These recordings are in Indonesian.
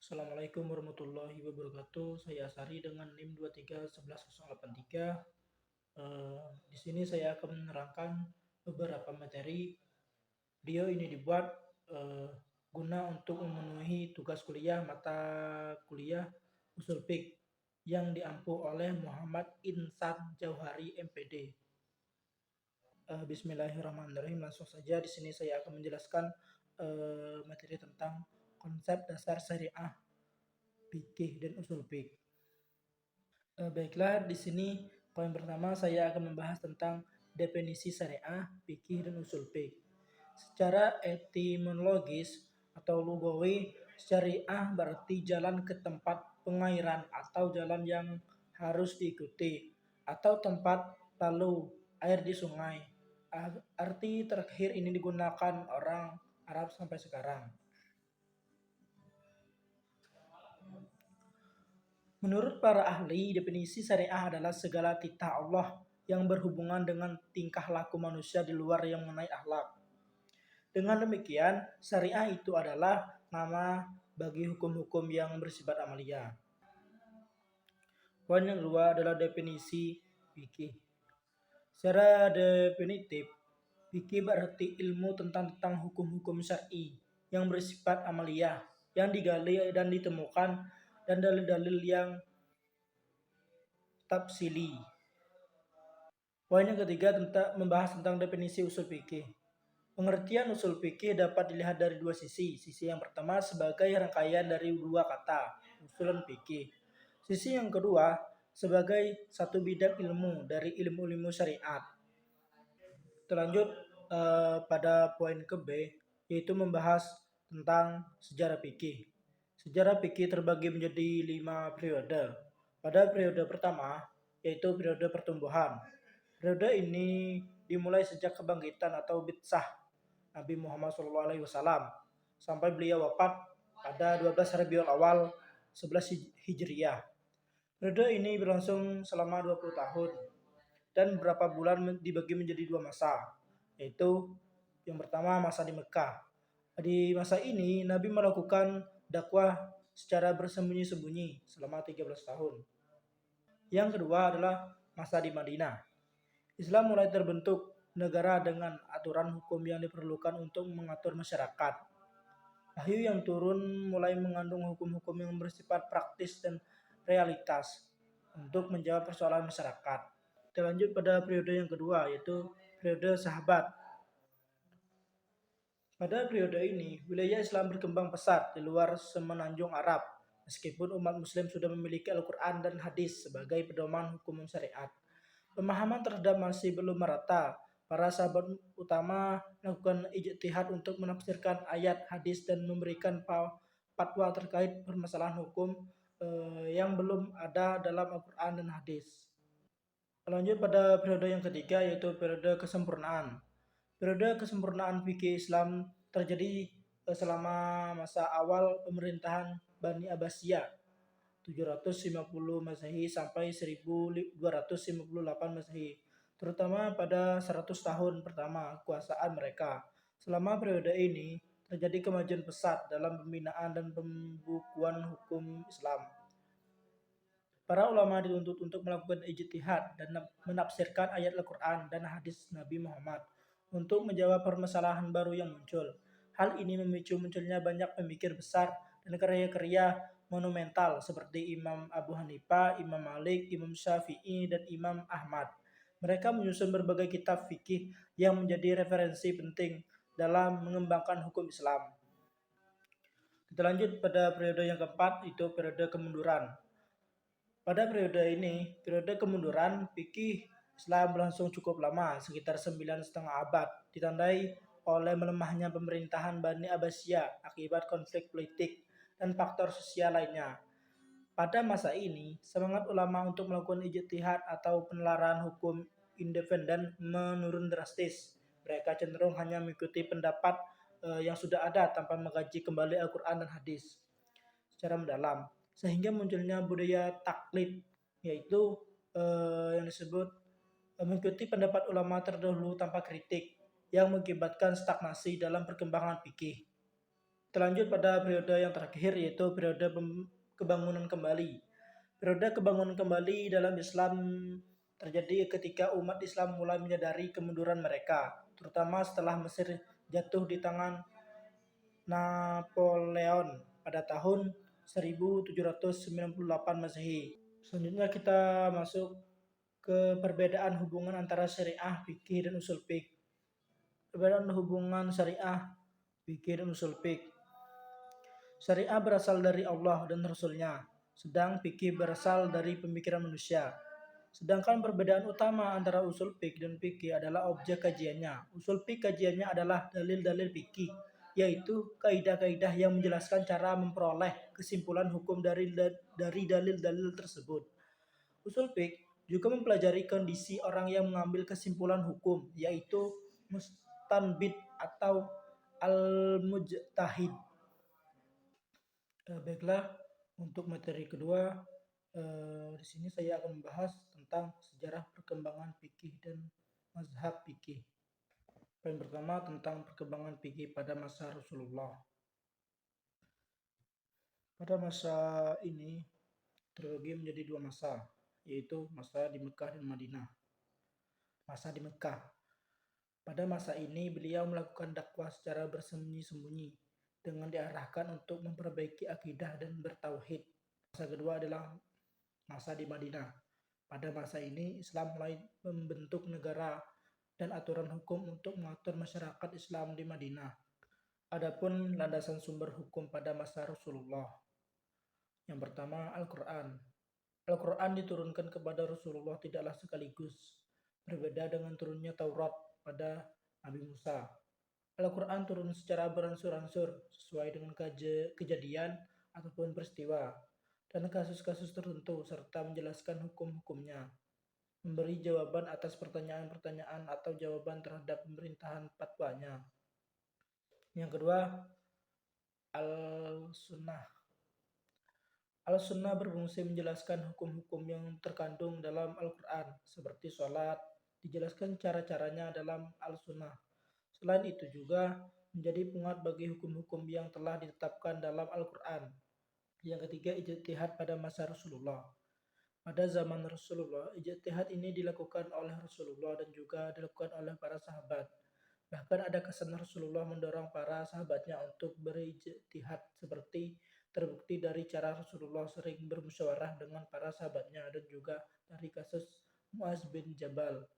Assalamualaikum warahmatullahi wabarakatuh. Saya Asari dengan NIM 2311083. Di sini saya akan menerangkan beberapa materi. Video ini dibuat eh, guna untuk memenuhi tugas kuliah mata kuliah Usul Fiqh yang diampu oleh Muhammad Insan Jauhari MPD. Bismillahirrahmanirrahim. Langsung saja di sini saya akan menjelaskan materi tentang konsep dasar syariah, fikih dan usul fiqh. Baiklah, di sini poin pertama saya akan membahas tentang definisi syariah, fikih dan usul fiqh. Secara etimologis atau lugawi, syariah berarti jalan ke tempat pengairan atau jalan yang harus diikuti atau tempat lalu air di sungai. Arti terakhir ini digunakan orang Arab sampai sekarang. Menurut para ahli, definisi syariah adalah segala titah Allah yang berhubungan dengan tingkah laku manusia di luar yang mengenai akhlak. Dengan demikian, syariah itu adalah nama bagi hukum-hukum yang bersifat amalia. Poin yang kedua adalah definisi fikih. Secara definitif, fikih berarti ilmu tentang hukum-hukum syar'i yang bersifat amalia, yang digali dan ditemukan dan dalil-dalil yang tafsili. Poin yang ketiga membahas tentang definisi usul fikih. Pengertian usul fikih dapat dilihat dari dua sisi. Sisi yang pertama sebagai rangkaian dari dua kata, usul dan fikih. Sisi yang kedua sebagai satu bidang ilmu dari ilmu-ilmu syariat. Kita lanjut pada poin ke B, yaitu membahas tentang sejarah fikih. Sejarah fikih terbagi menjadi 5 periode. Pada periode pertama, yaitu periode pertumbuhan. Periode ini dimulai sejak kebangkitan atau bitsah Nabi Muhammad SAW sampai beliau wafat pada 12 Rabiul Awal 11 Hijriah. Periode ini berlangsung selama 20 tahun dan beberapa bulan dibagi menjadi dua masa, yaitu yang pertama masa di Mekah. Di masa ini Nabi melakukan dakwah secara bersembunyi-sembunyi selama 13 tahun. Yang kedua adalah masa di Madinah. Islam mulai terbentuk negara dengan aturan hukum yang diperlukan untuk mengatur masyarakat. Wahyu yang turun mulai mengandung hukum-hukum yang bersifat praktis dan realitas untuk menjawab persoalan masyarakat. Kita lanjut pada periode yang kedua, yaitu periode sahabat. Pada periode ini, wilayah Islam berkembang pesat di luar semenanjung Arab, meskipun umat muslim sudah memiliki Al-Quran dan hadis sebagai pedoman hukum syariat. Pemahaman terhadap masih belum merata. Para sahabat utama melakukan ijtihad untuk menafsirkan ayat hadis dan memberikan fatwa terkait permasalahan hukum yang belum ada dalam Al-Quran dan hadis. Lanjut pada periode yang ketiga, yaitu periode kesempurnaan. Periode kesempurnaan fikih Islam terjadi selama masa awal pemerintahan Bani Abbasiyah 750 Masehi sampai 1258 Masehi, terutama pada 100 tahun pertama kekuasaan mereka. Selama periode ini terjadi kemajuan pesat dalam pembinaan dan pembukuan hukum Islam. Para ulama dituntut untuk melakukan ijtihad dan menafsirkan ayat Al-Quran dan hadis Nabi Muhammad untuk menjawab permasalahan baru yang muncul. Hal ini memicu munculnya banyak pemikir besar dan karya-karya monumental seperti Imam Abu Hanifah, Imam Malik, Imam Syafi'i, dan Imam Ahmad. Mereka menyusun berbagai kitab fikih yang menjadi referensi penting dalam mengembangkan hukum Islam. Kita lanjut pada periode yang keempat, itu periode kemunduran. Pada periode ini, periode kemunduran fikih Islam berlangsung cukup lama, sekitar 9,5 abad, ditandai oleh melemahnya pemerintahan Bani Abbasiyah akibat konflik politik dan faktor sosial lainnya. Pada masa ini, semangat ulama untuk melakukan ijtihad atau penelaaran hukum independen menurun drastis. Mereka cenderung hanya mengikuti pendapat yang sudah ada tanpa mengkaji kembali Al-Quran dan hadis secara mendalam, sehingga munculnya budaya taklid, yaitu yang disebut mengikuti pendapat ulama terdahulu tanpa kritik, yang mengakibatkan stagnasi dalam perkembangan fikih. Kita lanjut pada periode yang terakhir, yaitu periode kebangunan kembali. Periode kebangunan kembali dalam Islam terjadi ketika umat Islam mulai menyadari kemunduran mereka, terutama setelah Mesir jatuh di tangan Napoleon pada tahun 1798 Masehi. Selanjutnya kita masuk ke perbedaan hubungan antara syariah, fikih, dan usul fikih. Perbedaan hubungan syariah, fikih, dan usul fikih. Syariah berasal dari Allah dan Rasul-Nya, sedang fikih berasal dari pemikiran manusia. Sedangkan perbedaan utama antara usul fikih dan fikih adalah objek kajiannya. Usul fikih kajiannya adalah dalil-dalil fikih, yaitu kaidah-kaidah yang menjelaskan cara memperoleh kesimpulan hukum dari dalil-dalil tersebut. Usul fikih juga mempelajari kondisi orang yang mengambil kesimpulan hukum, yaitu mustanbit atau al-mujtahid. Baiklah, untuk materi kedua, di sini saya akan membahas tentang sejarah perkembangan fikih dan mazhab fikih. Poin pertama tentang perkembangan fikih pada masa Rasulullah. Pada masa ini terbagi menjadi dua masa, yaitu masa di Mekah dan Madinah. Masa di Mekah. Pada masa ini beliau melakukan dakwah secara bersembunyi-sembunyi dengan diarahkan untuk memperbaiki akidah dan bertauhid. Masa kedua adalah masa di Madinah. Pada masa ini Islam mulai membentuk negara dan aturan hukum untuk mengatur masyarakat Islam di Madinah. Adapun landasan sumber hukum pada masa Rasulullah. Yang pertama, Al-Quran. Al-Quran diturunkan kepada Rasulullah tidaklah sekaligus, berbeda dengan turunnya Taurat pada Nabi Musa. Al-Quran turun secara beransur-ansur sesuai dengan kejadian ataupun peristiwa dan kasus-kasus tertentu serta menjelaskan hukum-hukumnya, memberi jawaban atas pertanyaan-pertanyaan atau jawaban terhadap pemerintahan fatwanya. Yang kedua, Al-Sunnah. Al-Sunnah berfungsi menjelaskan hukum-hukum yang terkandung dalam Al-Quran, seperti sholat, dijelaskan cara-caranya dalam Al-Sunnah. Selain itu juga menjadi penguat bagi hukum-hukum yang telah ditetapkan dalam Al-Quran. Yang ketiga, ijtihad pada masa Rasulullah. Pada zaman Rasulullah, ijtihad ini dilakukan oleh Rasulullah dan juga dilakukan oleh para sahabat. Bahkan ada kesan Rasulullah mendorong para sahabatnya untuk berijtihad, seperti terbukti dari cara Rasulullah sering bermusyawarah dengan para sahabatnya dan juga dari kasus Muaz bin Jabal.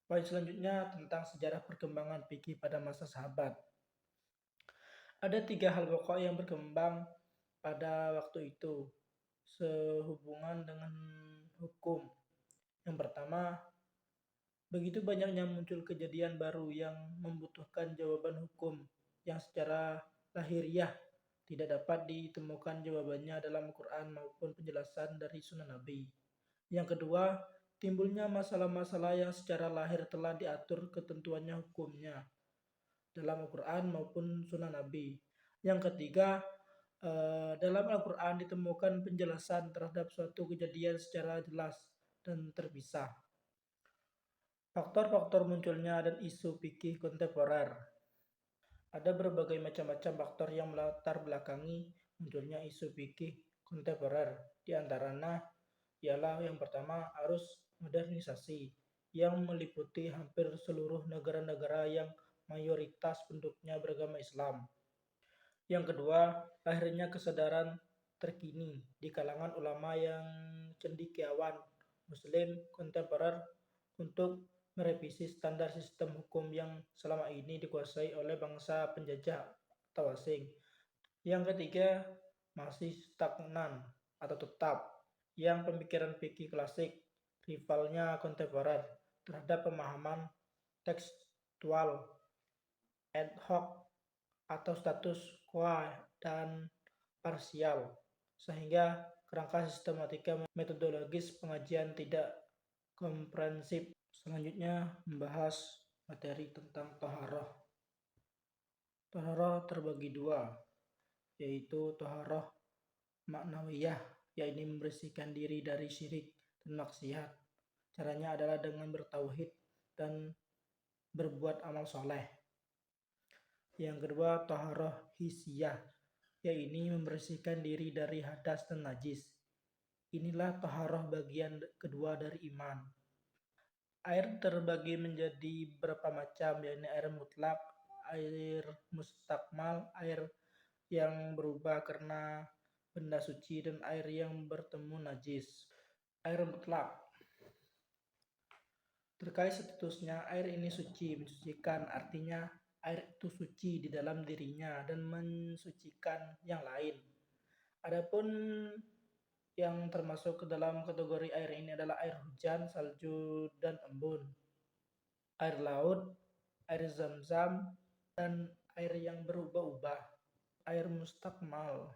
Poin selanjutnya tentang sejarah perkembangan fikih pada masa sahabat. Ada 3 hal pokok yang berkembang pada waktu itu sehubungan dengan hukum. Yang pertama, begitu banyaknya muncul kejadian baru yang membutuhkan jawaban hukum yang secara lahiriah tidak dapat ditemukan jawabannya dalam Al-Quran maupun penjelasan dari Sunnah Nabi. Yang kedua, timbulnya masalah-masalah yang secara lahir telah diatur ketentuannya hukumnya dalam Al-Quran maupun Sunnah Nabi. Yang ketiga, dalam Al-Quran ditemukan penjelasan terhadap suatu kejadian secara jelas dan terpisah. Faktor-faktor munculnya dan isu fikih kontemporer. Ada berbagai macam-macam faktor yang melatar belakangi munculnya isu fikih kontemporer. Di antaranya ialah yang pertama, arus modernisasi yang meliputi hampir seluruh negara-negara yang mayoritas penduduknya beragama Islam. Yang kedua, lahirnya kesadaran terkini di kalangan ulama yang cendekiawan Muslim kontemporer untuk merevisi standar sistem hukum yang selama ini dikuasai oleh bangsa penjajah atau asing. Yang ketiga, masih stagnan atau tetap yang pemikiran fikih klasik, rivalnya kontemporer terhadap pemahaman tekstual ad hoc atau status quo dan parsial, sehingga kerangka sistematika metodologis pengajian tidak komprehensif. Selanjutnya membahas materi tentang taharah. Taharah terbagi dua, yaitu taharah maknawiyah, yaitu membersihkan diri dari syirik dan maksiat. Caranya adalah dengan bertauhid dan berbuat amal soleh. Yang kedua, taharah hisiyah, yaitu membersihkan diri dari hadas dan najis. Inilah taharah bagian kedua dari iman. Air terbagi menjadi beberapa macam, yaitu air mutlak, air mustakmal, air yang berubah karena benda suci, dan air yang bertemu najis. Air mutlak. Terkait statusnya, air ini suci, mensucikan, artinya air itu suci di dalam dirinya dan mensucikan yang lain. Adapun yang termasuk ke dalam kategori air ini adalah air hujan, salju, dan embun, air laut, air zam-zam, dan air yang berubah-ubah. Air mustakmal.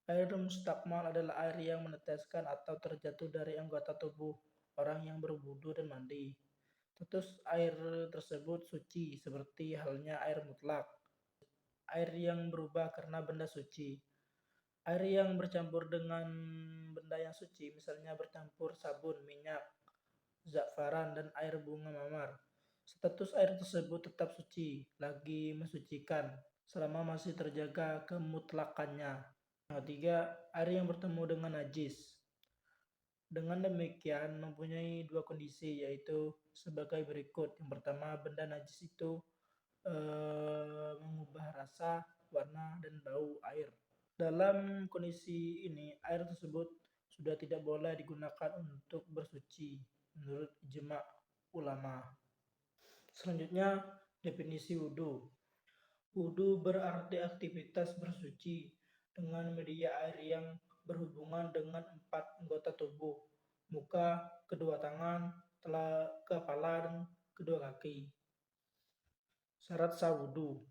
Air mustakmal adalah air yang meneteskan atau terjatuh dari anggota tubuh orang yang berwudu dan mandi. Status air tersebut suci, seperti halnya air mutlak. Air yang berubah karena benda suci. Air yang bercampur dengan benda yang suci, misalnya bercampur sabun, minyak, za'faran, dan air bunga mawar. Status air tersebut tetap suci, lagi mensucikan, selama masih terjaga kemutlakannya. Yang ketiga, air yang bertemu dengan najis. Dengan demikian mempunyai dua kondisi, yaitu sebagai berikut. Yang pertama, benda najis itu mengubah rasa, warna, dan bau air. Dalam kondisi ini, air tersebut sudah tidak boleh digunakan untuk bersuci menurut ijma' ulama. Selanjutnya, definisi wudhu. Wudhu berarti aktivitas bersuci dengan media air yang berhubungan dengan 4 anggota tubuh: muka, kedua tangan, kepala, dan kedua kaki. Syarat sah wudhu.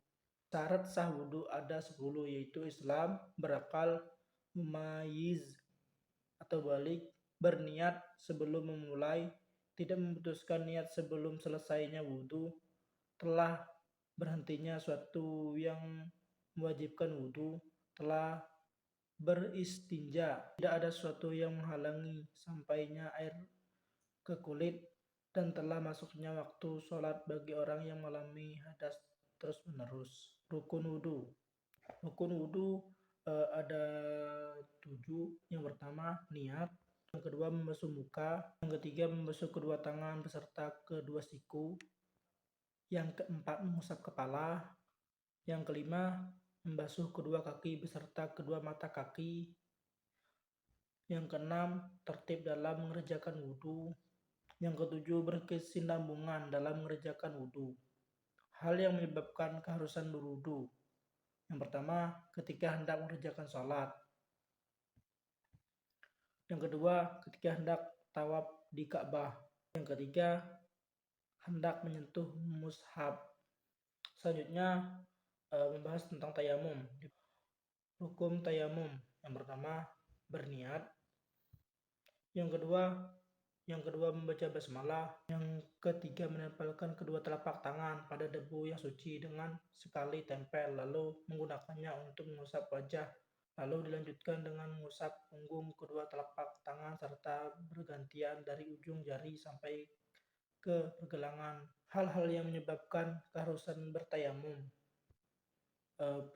Syarat sah wudhu ada 10, yaitu Islam, berakal, mumayyiz atau balik, berniat sebelum memulai, tidak memutuskan niat sebelum selesainya wudhu, telah berhentinya suatu yang mewajibkan wudhu, telah beristinja, tidak ada suatu yang menghalangi sampainya air ke kulit, dan telah masuknya waktu sholat bagi orang yang mengalami hadas terus menerus. Rukun wudhu. Rukun wudhu ada 7. Yang pertama, niat. Yang kedua, membasuh muka. Yang ketiga, membasuh kedua tangan beserta kedua siku. Yang keempat, mengusap kepala. Yang kelima, membasuh kedua kaki beserta kedua mata kaki. Yang keenam, tertib dalam mengerjakan wudhu. Yang ketujuh, berkesinambungan dalam mengerjakan wudhu. Hal yang menyebabkan keharusan berwudhu. Yang pertama, ketika hendak mengerjakan sholat. Yang kedua, ketika hendak tawaf di Ka'bah. Yang ketiga, hendak menyentuh mushaf. Selanjutnya, membahas tentang tayamum. Hukum tayamum. Yang pertama, berniat. Yang kedua membaca basmalah. Yang ketiga, menempelkan kedua telapak tangan pada debu yang suci dengan sekali tempel, lalu menggunakannya untuk mengusap wajah, lalu dilanjutkan dengan mengusap punggung kedua telapak tangan serta bergantian dari ujung jari sampai ke pergelangan. Hal-hal yang menyebabkan keharusan bertayamum.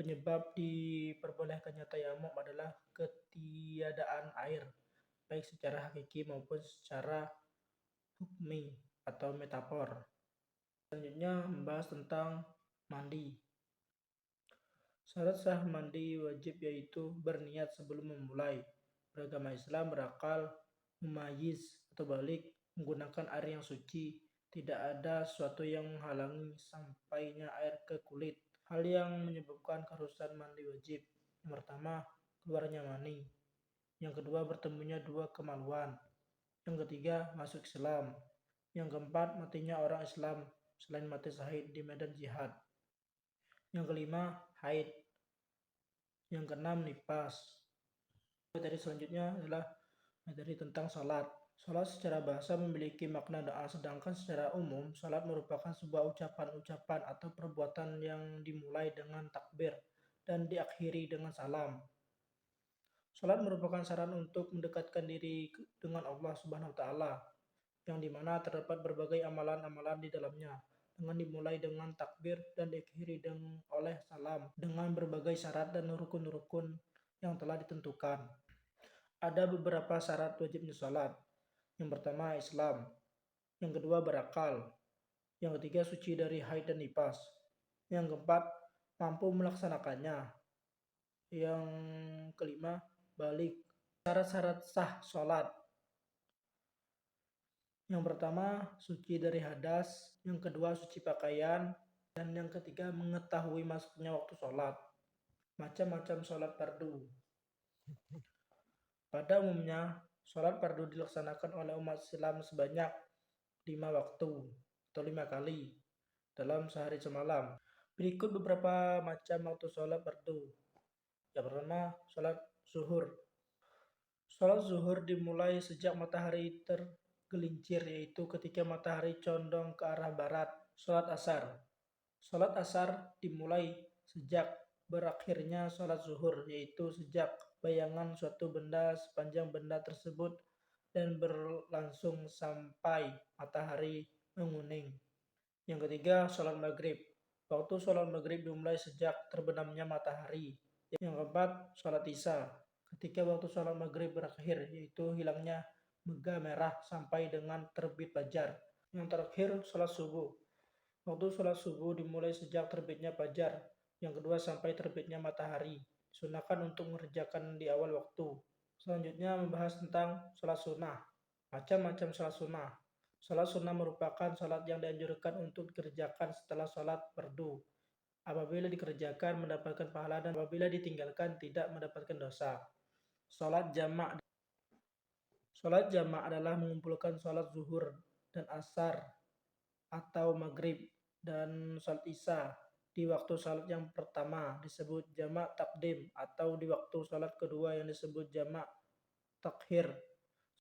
Penyebab diperbolehkannya tayamum adalah ketiadaan air, baik secara hakiki maupun secara hukmi atau metafor. Selanjutnya membahas tentang mandi. Syarat sah mandi wajib yaitu berniat sebelum memulai. Beragama Islam, berakal, mumayyiz atau balik, menggunakan air yang suci, tidak ada sesuatu yang menghalangi sampainya air ke kulit. Hal yang menyebabkan keharusan mandi wajib. Yang pertama, keluarnya mani. Yang kedua, bertemunya dua kemaluan. Yang ketiga, masuk Islam. Yang keempat, matinya orang Islam selain mati syahid di medan jihad. Yang kelima, haid. Yang keenam, nifas. Materi selanjutnya adalah materi tentang salat. Salat secara bahasa memiliki makna doa, sedangkan secara umum salat merupakan sebuah ucapan-ucapan atau perbuatan yang dimulai dengan takbir dan diakhiri dengan salam. Salat merupakan saran untuk mendekatkan diri dengan Allah Subhanahu wa taala, yang dimana terdapat berbagai amalan-amalan di dalamnya. dengan dimulai dengan takbir dan diakhiri oleh salam dengan berbagai syarat dan rukun-rukun yang telah ditentukan. Ada beberapa syarat wajibnya salat. Yang pertama Islam, yang kedua berakal, yang ketiga suci dari haid dan nifas, yang keempat mampu melaksanakannya, yang kelima balik. Syarat-syarat sah salat. Yang pertama suci dari hadas, yang kedua suci pakaian, dan yang ketiga mengetahui masuknya waktu sholat. Macam-macam sholat fardu. Pada umumnya, sholat fardu dilaksanakan oleh umat Islam sebanyak 5 waktu atau 5 kali dalam sehari semalam. Berikut beberapa macam waktu sholat fardu. Yang pertama, sholat zuhur. Sholat zuhur dimulai sejak matahari tergelincir, yaitu ketika matahari condong ke arah barat. Sholat asar. Sholat asar dimulai sejak berakhirnya sholat zuhur, yaitu sejak bayangan suatu benda sepanjang benda tersebut dan berlangsung sampai matahari menguning. Yang ketiga, sholat maghrib. Waktu sholat maghrib dimulai sejak terbenamnya matahari. Yang keempat, sholat isya. Ketika waktu sholat maghrib berakhir, yaitu hilangnya mega merah sampai dengan terbit fajar. Yang terakhir, sholat subuh. Waktu sholat subuh dimulai sejak terbitnya fajar. Yang kedua, sampai terbitnya matahari. Disunahkan untuk mengerjakan di awal waktu. Selanjutnya membahas tentang sholat sunnah. Macam-macam sholat sunnah. Sholat sunnah merupakan sholat yang dianjurkan untuk dikerjakan setelah sholat fardu. Apabila dikerjakan mendapatkan pahala dan apabila ditinggalkan tidak mendapatkan dosa. Sholat jamak. Sholat jamak adalah mengumpulkan sholat zuhur dan asar atau maghrib dan sholat isya di waktu sholat yang pertama disebut jamak takdim, atau di waktu sholat kedua yang disebut jamak takhir.